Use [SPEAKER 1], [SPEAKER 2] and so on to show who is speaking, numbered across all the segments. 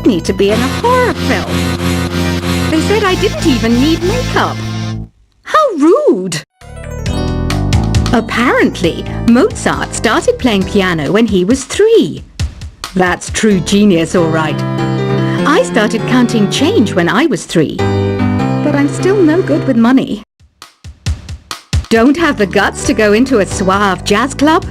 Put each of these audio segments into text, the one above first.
[SPEAKER 1] paid me to be in a horror film. They said I didn't even need makeup. How rude! Apparently, Mozart started playing piano when he was 3. That's true genius, all right. I started counting change when I was 3. But I'm still no good with money. Don't have the guts to go into a suave jazz club?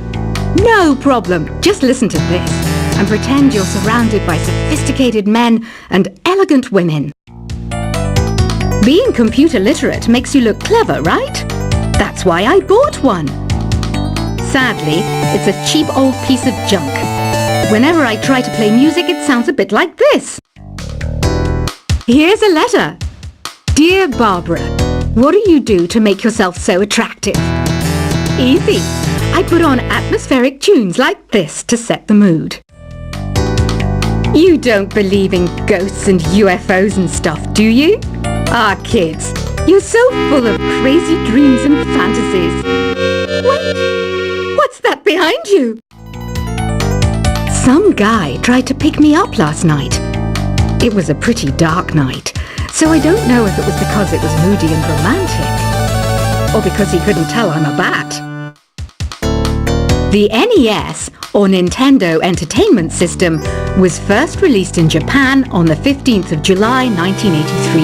[SPEAKER 1] No problem. Just listen to this and pretend you're surrounded by sophisticated men and elegant women. Being computer literate makes you look clever, right? That's why I bought one. Sadly, it's a cheap old piece of junk. Whenever I try to play music, it sounds a bit like this. Here's a letter. Dear Barbara, what do you do to make yourself so attractive? Easy. I put on atmospheric tunes like this to set the mood. You don't believe in ghosts and UFOs and stuff, do you? Ah, kids, you're so full of crazy dreams and fantasies. Wait, what's that behind you? Some guy tried to pick me up last night. It was a pretty dark night, so I don't know if it was because it was moody and romantic, or because he couldn't tell I'm a bat. The NES, or Nintendo Entertainment System, was first released in Japan on the 15th of July 1983.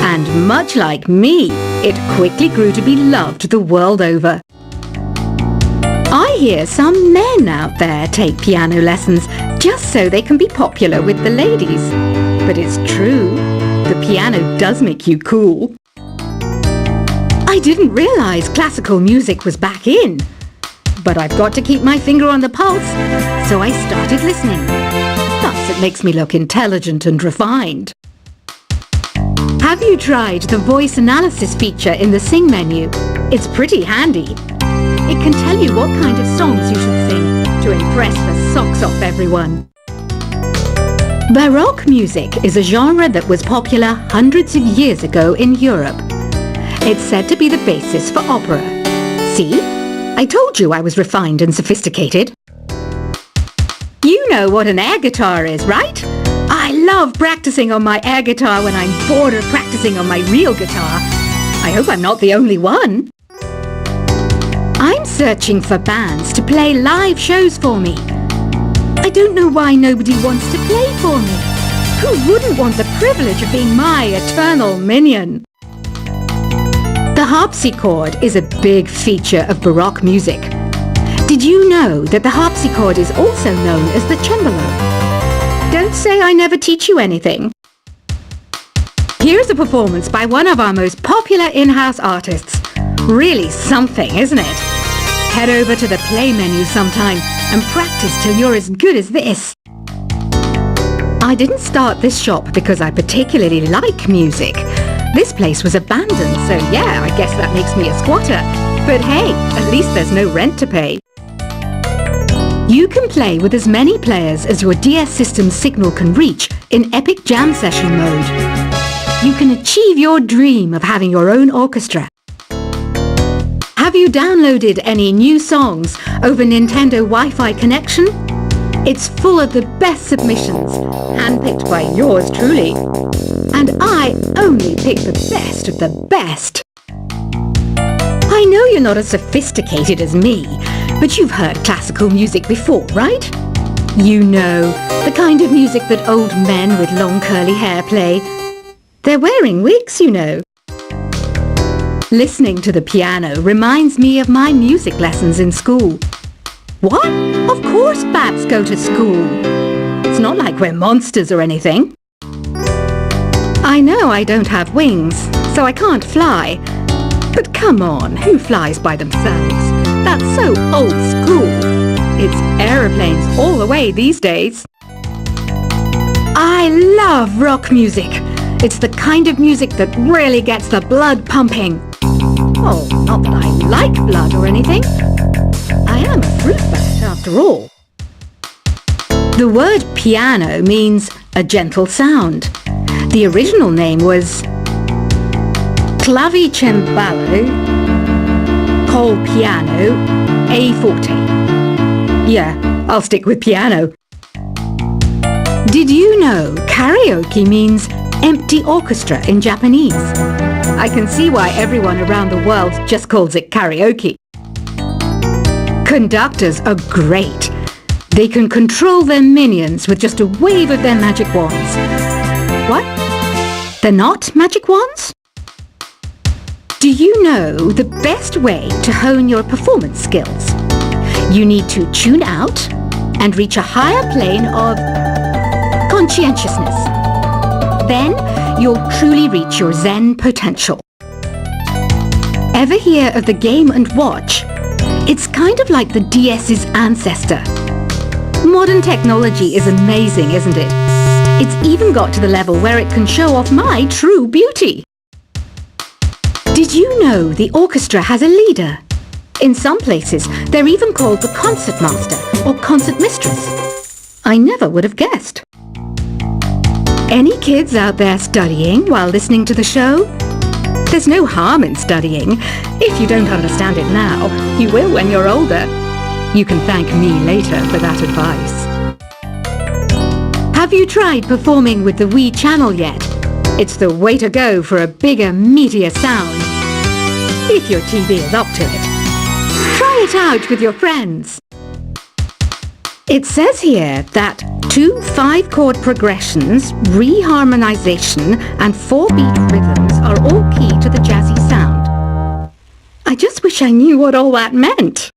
[SPEAKER 1] And much like me, it quickly grew to be loved the world over. I hear some men out there take piano lessons just so they can be popular with the ladies. But it's true, the piano does make you cool. I didn't realize classical music was back in. But I've got to keep my finger on the pulse, so I started listening. Plus, it makes me look intelligent and refined. Have you tried the voice analysis feature in the Sing menu? It's pretty handy. It can tell you what kind of songs you should sing to impress the socks off everyone. Baroque music is a genre that was popular hundreds of years ago in Europe. It's said to be the basis for opera. See? I told you I was refined and sophisticated. You know what an air guitar is, right? I love practicing on my air guitar when I'm bored of practicing on my real guitar. I hope I'm not the only one. I'm searching for bands to play live shows for me. I don't know why nobody wants to play for me. Who wouldn't want the privilege of being my eternal minion? The harpsichord is a big feature of Baroque music. Did you know that the harpsichord is also known as the cembalo? Don't say I never teach you anything. Here's a performance by one of our most popular in-house artists. Really something, isn't it? Head over to the play menu sometime and practice till you're as good as this. I didn't start this shop because I particularly like music. This place was abandoned, so yeah, I guess that makes me a squatter. But hey, at least there's no rent to pay. You can play with as many players as your DS system's signal can reach in Epic Jam Session mode. You can achieve your dream of having your own orchestra. Have you downloaded any new songs over Nintendo Wi-Fi connection? It's full of the best submissions, handpicked by yours truly. And I only pick the best of the best. I know you're not as sophisticated as me, but you've heard classical music before, right? You know, the kind of music that old men with long curly hair play. They're wearing wigs, you know. Listening to the piano reminds me of my music lessons in school. What? Of course bats go to school. It's not like we're monsters or anything. I know I don't have wings, so I can't fly. But come on, who flies by themselves? That's so old school. It's aeroplanes all the way these days. I love rock music. It's the kind of music that really gets the blood pumping. Oh, not that I like blood or anything. I am a fruit bat after all. The word piano means a gentle sound. The original name was clavicembalo col piano e forte. Yeah, I'll stick with piano. Did you know karaoke means empty orchestra in Japanese? I can see why everyone around the world just calls it karaoke. Conductors are great. They can control their minions with just a wave of their magic wands. What? They're not magic wands? Do you know the best way to hone your performance skills? You need to tune out and reach a higher plane of conscientiousness. Then you'll truly reach your Zen potential. Ever hear of the Game & Watch? It's kind of like the DS's ancestor. Modern technology is amazing, isn't it? It's even got to the level where it can show off my true beauty. Did you know the orchestra has a leader? In some places, they're even called the concertmaster or concertmistress. I never would have guessed. Any kids out there studying while listening to the show? There's no harm in studying. If you don't understand it now, you will when you're older. You can thank me later for that advice. Have you tried performing with the Wii channel yet? It's the way to go for a bigger, meatier sound. If your TV is up to it. Try it out with your friends. It says here that 2 5-chord progressions, reharmonization, and 4-beat rhythms are all key to the jazzy sound. I just wish I knew what all that meant.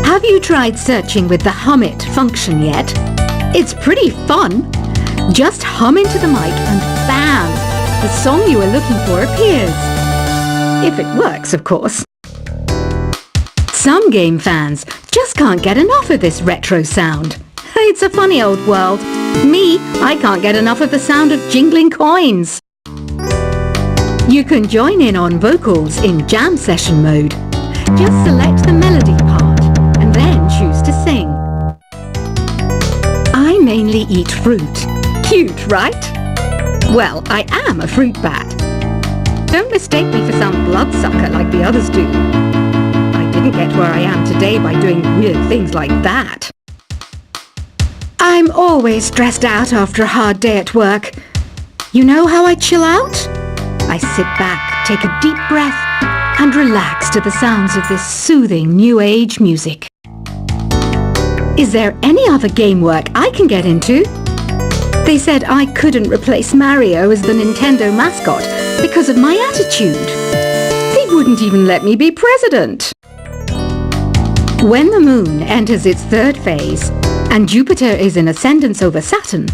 [SPEAKER 1] Have you tried searching with the Hum It function yet? It's pretty fun. Just hum into the mic and bam! The song you are looking for appears. If it works, of course. Some game fans just can't get enough of this retro sound. It's a funny old world. Me, I can't get enough of the sound of jingling coins. You can join in on vocals in jam session mode. Just select the melody part and then choose to sing. I mainly eat fruit. Cute, right? Well, I am a fruit bat. Don't mistake me for some bloodsucker like the others do. I didn't get where I am today by doing weird things like that. I'm always stressed out after a hard day at work. You know how I chill out? I sit back, take a deep breath, and relax to the sounds of this soothing new age music. Is there any other game work I can get into? They said I couldn't replace Mario as the Nintendo mascot because of my attitude. They wouldn't even let me be president. When the moon enters its 3rd phase and Jupiter is in ascendance over Saturn,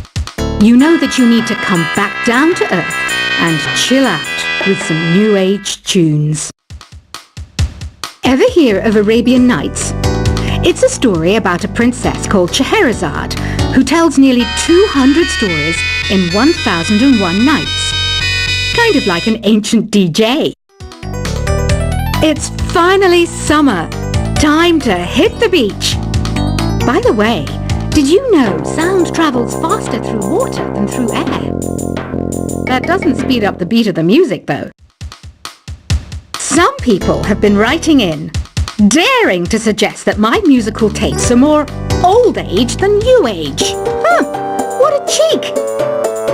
[SPEAKER 1] you know that you need to come back down to Earth and chill out with some new age tunes. Ever hear of Arabian Nights? It's a story about a princess called Scheherazade who tells nearly 200 stories in 1001 nights. Kind of like an ancient DJ. It's finally summer. Time to hit the beach. By the way, did you know sound travels faster through water than through air? That doesn't speed up the beat of the music, though. Some people have been writing in, daring to suggest that my musical tastes are more old age than new age. What a cheek!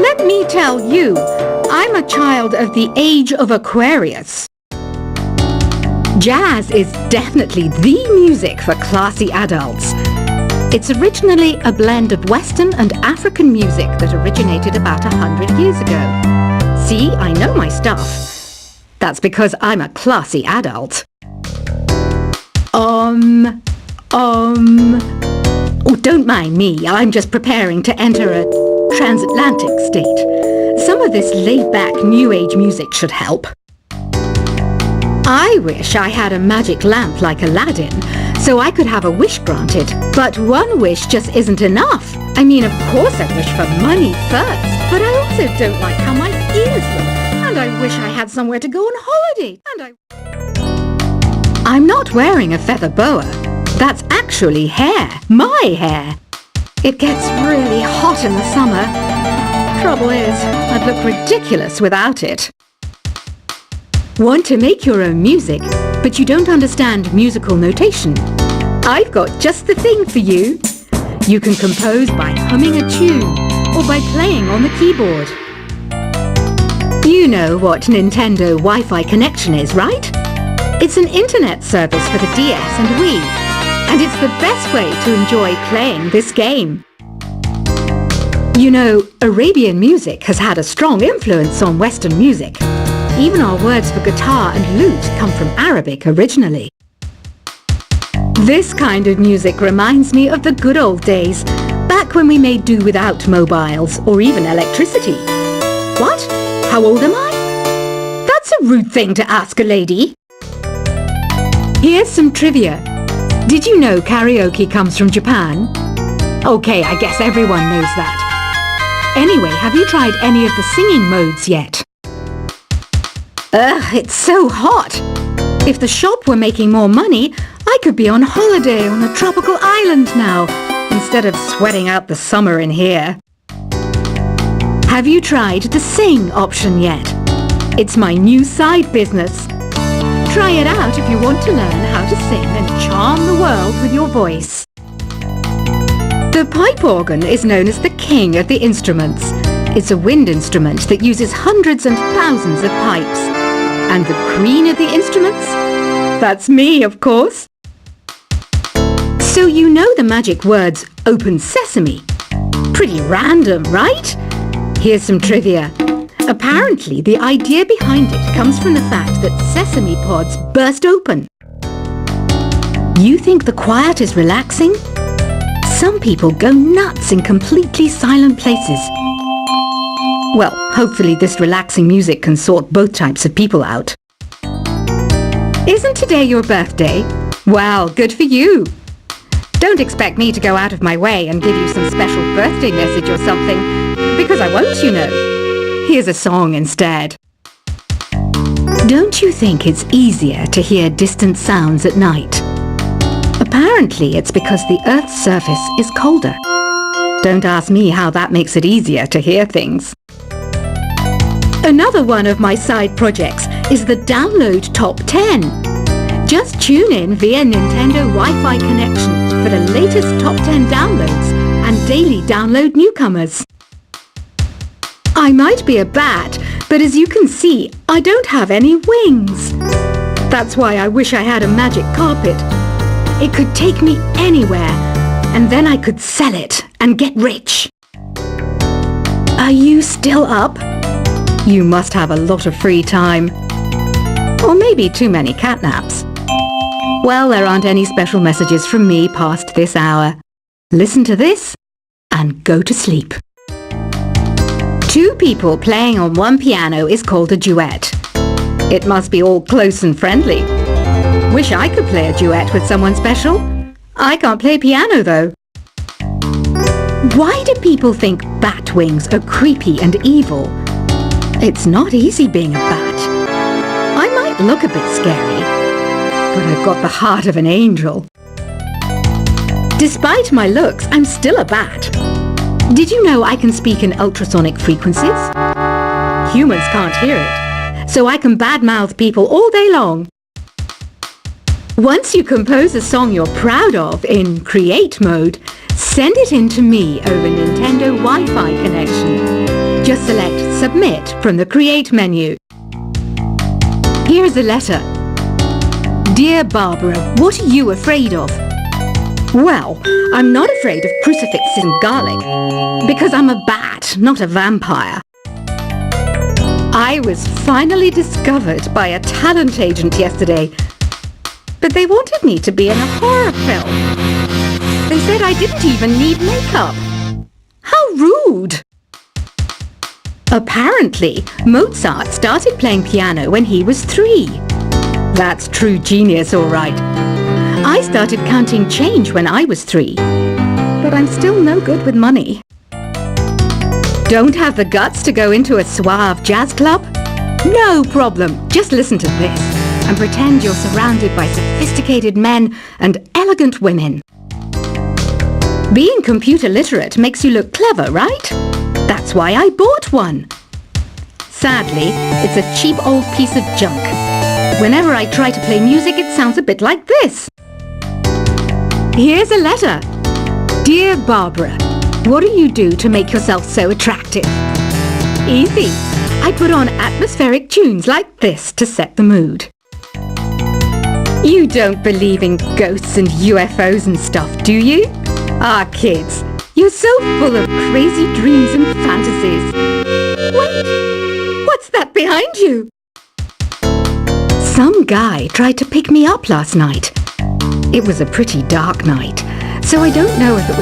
[SPEAKER 1] Let me tell you, I'm a child of the age of Aquarius. Jazz is definitely the music for classy adults. It's originally a blend of Western and African music that originated about 100 years ago. See, I know my stuff. That's because I'm a classy adult. Oh, don't mind me. I'm just preparing to enter a transatlantic state. Some of this laid-back new age music should help. I wish I had a magic lamp like Aladdin, so I could have a wish granted. But one wish just isn't enough. I mean, of course I wish for money first, but I also don't like how my ears look. And I wish I had somewhere to go on holiday. I'm not wearing a feather boa. That's actually hair. My hair. It gets really hot in the summer. Trouble is, I'd look ridiculous without it. Want to make your own music, but you don't understand musical notation? I've got just the thing for you. You can compose by humming a tune or by playing on the keyboard. You know what Nintendo Wi-Fi connection is, right? It's an internet service for the DS and Wii, and it's the best way to enjoy playing this game. You know, Arabian music has had a strong influence on Western music. Even our words for guitar and lute come from Arabic originally. This kind of music reminds me of the good old days, back when we made do without mobiles or even electricity. What? How old am I? That's a rude thing to ask a lady. Here's some trivia. Did you know karaoke comes from Japan? Okay, I guess everyone knows that. Anyway, have you tried any of the singing modes yet? Ugh, it's so hot. If the shop were making more money, I could be on holiday on a tropical island now, instead of sweating out the summer in here. Have you tried the sing option yet? It's my new side business. Try it out if you want to learn how to sing and charm the world with your voice. The pipe organ is known as the king of the instruments. It's a wind instrument that uses hundreds and thousands of pipes. And the queen of the instruments? That's me, of course. So you know the magic words "open sesame." Pretty random, right? Here's some trivia. Apparently, the idea behind it comes from the fact that sesame pods burst open. You think the quiet is relaxing? Some people go nuts in completely silent places. Well, hopefully this relaxing music can sort both types of people out. Isn't today your birthday? Well, good for you. Don't expect me to go out of my way and give you some special birthday message or something, because I won't, you know. Here's a song instead. Don't you think it's easier to hear distant sounds at night? Apparently it's because the Earth's surface is colder. Don't ask me how that makes it easier to hear things. Another one of my side projects is the Download Top 10. Just tune in via Nintendo Wi-Fi connection for the latest Top 10 downloads and daily download newcomers. I might be a bat, but as you can see, I don't have any wings. That's why I wish I had a magic carpet. It could take me anywhere, and then I could sell it and get rich. Are you still up? You must have a lot of free time. Or maybe too many catnaps. Well, there aren't any special messages from me past this hour. Listen to this and go to sleep. Two people playing on one piano is called a duet. It must be all close and friendly. Wish I could play a duet with someone special. I can't play piano though. Why do people think bat wings are creepy and evil? It's not easy being a bat. I might look a bit scary, but I've got the heart of an angel. Despite my looks, I'm still a bat. Did you know I can speak in ultrasonic frequencies? Humans can't hear it, so I can badmouth people all day long. Once you compose a song you're proud of in Create mode, send it in to me over Nintendo Wi-Fi connection. Just select Submit from the Create menu. Here's a letter. Dear Barbara, what are you afraid of? Well, I'm not afraid of crucifixes and garlic, because I'm a bat, not a vampire. I was finally discovered by a talent agent yesterday, but they wanted me to be in a horror film. They said I didn't even need makeup. How rude! Apparently, Mozart started playing piano when he was 3. That's true genius, all right. I started counting change when I was 3, but I'm still no good with money. Don't have the guts to go into a suave jazz club? No problem, just listen to this and pretend you're surrounded by sophisticated men and elegant women. Being computer literate makes you look clever, right? That's why I bought one. Sadly, it's a cheap old piece of junk. Whenever I try to play music, it sounds a bit like this. Here's a letter. Dear Barbara, what do you do to make yourself so attractive? Easy. I put on atmospheric tunes like this to set the mood. You don't believe in ghosts and UFOs and stuff, do you? Ah, kids, you're so full of crazy dreams and fantasies. Wait, what's that behind you? Some guy tried to pick me up last night. It was a pretty dark night, so I don't know if it was